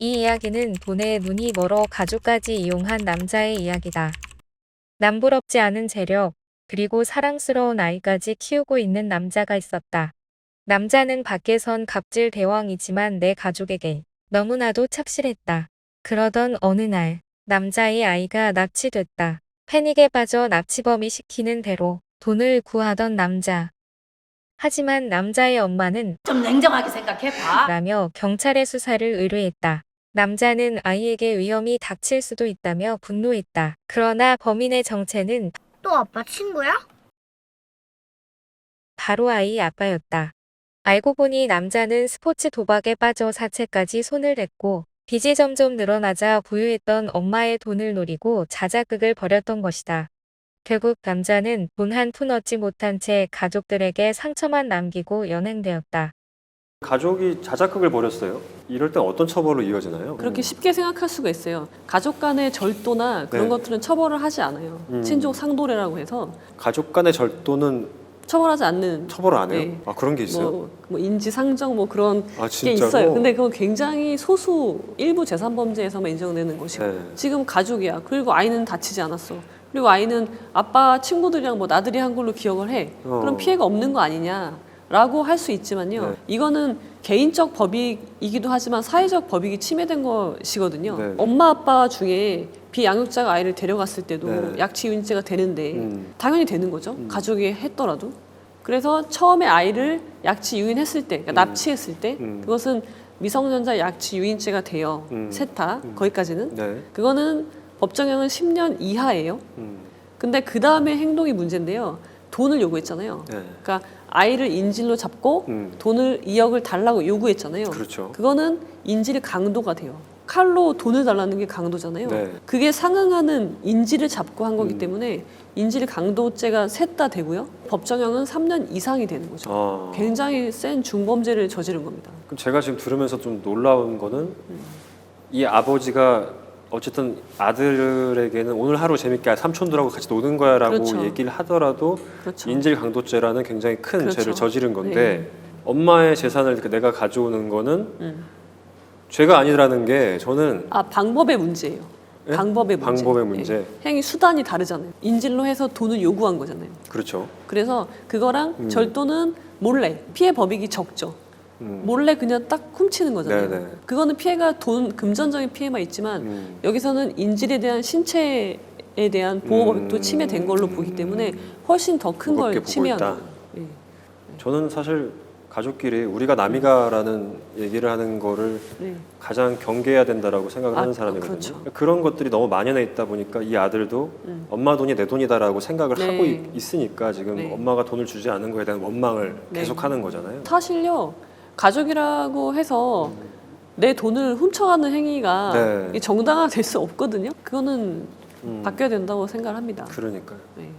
이 이야기는 돈에 눈이 멀어 가족까지 이용한 남자의 이야기다. 남부럽지 않은 재력, 그리고 사랑스러운 아이까지 키우고 있는 남자가 있었다. 남자는 밖에선 갑질 대왕이지만 내 가족에게 너무나도 착실했다. 그러던 어느 날, 남자의 아이가 납치됐다. 패닉에 빠져 납치범이 시키는 대로 돈을 구하던 남자. 하지만 남자의 엄마는 좀 냉정하게 생각해봐. 라며 경찰에 수사를 의뢰했다. 남자는 아이에게 위험이 닥칠 수도 있다며 분노했다. 그러나 범인의 정체는 또 아빠 친구야? 바로 아이 아빠였다. 알고 보니 남자는 스포츠 도박에 빠져 사채까지 손을 댔고 빚이 점점 늘어나자 부유했던 엄마의 돈을 노리고 자작극을 벌였던 것이다. 결국 남자는 돈 한 푼 얻지 못한 채 가족들에게 상처만 남기고 연행되었다. 가족이 자작극을 벌였어요. 이럴 땐 어떤 처벌로 이어지나요? 그렇게 쉽게 생각할 수가 있어요. 가족 간의 절도나 그런 네. 것들은 처벌을 하지 않아요. 친족 상도례라고 해서 가족 간의 절도는 처벌하지 않는. 처벌을 안 해요? 네. 아, 그런 게 있어요? 뭐 인지상정 뭐 그런 아, 게 진짜로? 있어요. 근데 그건 굉장히 소수 일부 재산범죄에서만 인정되는 것이고 네. 지금 가족이야. 그리고 아이는 다치지 않았어. 그리고 아이는 아빠 친구들이랑 뭐 나들이 한 걸로 기억을 해. 그럼 피해가 없는 거 아니냐라고 할 수 있지만요. 네. 이거는 개인적 법익이기도 하지만 사회적 법익이 침해된 것이거든요. 네. 엄마 아빠 중에 비양육자가 아이를 데려갔을 때도 네. 약취유인죄가 되는데 당연히 되는 거죠. 가족이 했더라도. 그래서 처음에 아이를 약취 유인했을 때, 그러니까 납치했을 때 그것은 미성년자 약취 유인죄가 돼요. 세타 거기까지는. 네. 그거는 법정형은 10년 이하예요. 근데 그 다음에 행동이 문제인데요. 돈을 요구했잖아요. 네. 그러니까 아이를 인질로 잡고 돈을 2억을 달라고 요구했잖아요. 그렇죠. 그거는 인질 강도가 돼요. 칼로 돈을 달라는 게 강도잖아요. 네. 그게 상응하는 인질을 잡고 한 거기 때문에 인질 강도죄가 셋 다 되고요. 법정형은 3년 이상이 되는 거죠. 아. 굉장히 센 중범죄를 저지른 겁니다. 그럼 제가 지금 들으면서 좀 놀라운 거는 이 아버지가 어쨌든 아들에게는 오늘 하루 재밌게 삼촌들하고 같이 노는 거야라고 그렇죠. 얘기를 하더라도 그렇죠. 인질 강도죄라는 굉장히 큰 그렇죠. 죄를 저지른 건데 네. 엄마의 재산을 이렇게 내가 가져오는 거는 죄가 아니라는 게 저는 방법의 문제예요. 예? 방법의 문제. 방법의 문제. 네. 행위 수단이 다르잖아요. 인질로 해서 돈을 요구한 거잖아요. 그렇죠. 그래서 그거랑 절도는 몰래 피해 법익이 적죠. 몰래 그냥 딱 훔치는 거잖아요. 네네. 그거는 피해가 돈 금전적인 피해만 있지만 여기서는 인질에 대한 신체에 대한 보호 법익도 침해된 걸로 보기 때문에 훨씬 더 큰 무겁게 걸 보고 침해한 있다. 거예요. 예. 저는 사실 가족끼리 우리가 남이가라는 얘기를 하는 거를 네. 가장 경계해야 된다라고 생각을 하는 사람이거든요. 그렇죠. 그런 것들이 너무 만연해 있다 보니까 이 아들도 엄마 돈이 내 돈이다라고 생각을 네. 하고 있으니까 지금 네. 엄마가 돈을 주지 않은 거에 대한 원망을 네. 계속하는 거잖아요. 사실요 가족이라고 해서 내 돈을 훔쳐가는 행위가 네. 이게 정당화될 수 없거든요. 그거는 바뀌어야 된다고 생각을 합니다. 그러니까요. 네.